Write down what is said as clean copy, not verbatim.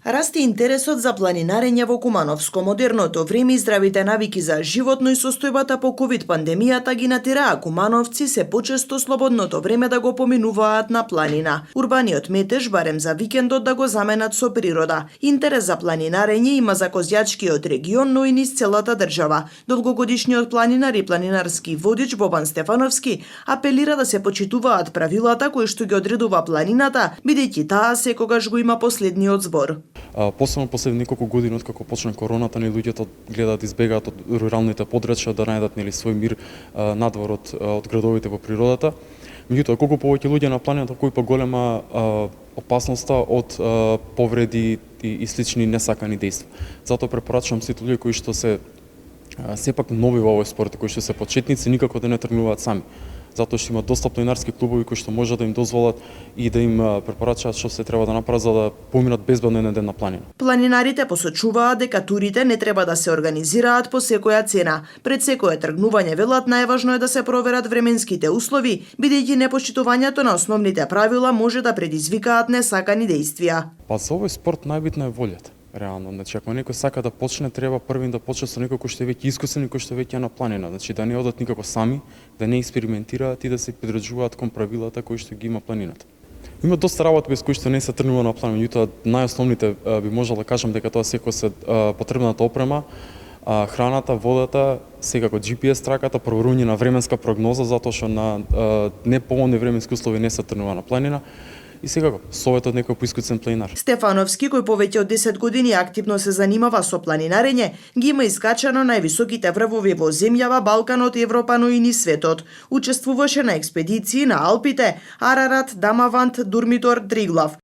Расте интересот за планинарење во Кумановско. Модерното време и здравите навики за животно и состојбата по ковид пандемијата ги натираа кумановци се почесто слободното време да го поминуваат на планина. Урбаниот метеж барем за викендот да го заменат со природа. Интерес за планинарење има за Козјачкиот регион, но и низ целата држава. Долгогодишниот планинар и планинарски водич Бобан Стефановски апелира да се почитуваат правилата кои што ги одредува планината, бидејќи таа секогаш го има последниот збор. Посебно последни неколку години откако почна короната, луѓето гледаат да избегаат од руралните подрачја, да најдат свој мир надвор од градовите во природата. Меѓутоа, колку повеќе луѓе на планината, кој поголема опасноста од повреди и слични несакани дејства. Затоа препорачувам сите луѓе кои што се сепак нови во овој спорт, кои што се почетници, никако да не тргнуваат сами. Затоа што има доста планинарски клубови кои што може да им дозволат и да им препорачаат што се треба да направат за да поминат безбедно еден ден на планина. Планинарите посочуваат дека турите не треба да се организираат по секоја цена. Пред секое тргнување велат најважно е да се проверат временските услови, бидејќи непоштитувањето на основните правила може да предизвикаат несакани дејствија. Па за овој спорт најбитна е волјата. Реално, значи ако некој сака да почне, треба првин да почне со некој кој што е веќе искусен и кој што веќе е на планина, значи да не одат никако сами, да не експериментираат и да се придржуваат кон правилата кои што ги има планината. Има доста работи без кои што не се тргнува на планина, меѓутоа најосновните би можел да кажам дека тоа секој се потребната опрема, храната, водата, секако GPS траката, проверување на временска прогноза затоа што на неповолни временски услови не се тргнува на планина. И секако, советот некој поискуцен планинар. Стефановски, кој повеќе од 10 години активно се занимава со планинарење, ги има искачано највисоките врвови во земјава, Балканот, Европа, но и низ светот. Учествуваше на експедиции на Алпите, Арарат, Дамавант, Дурмитор, Триглав.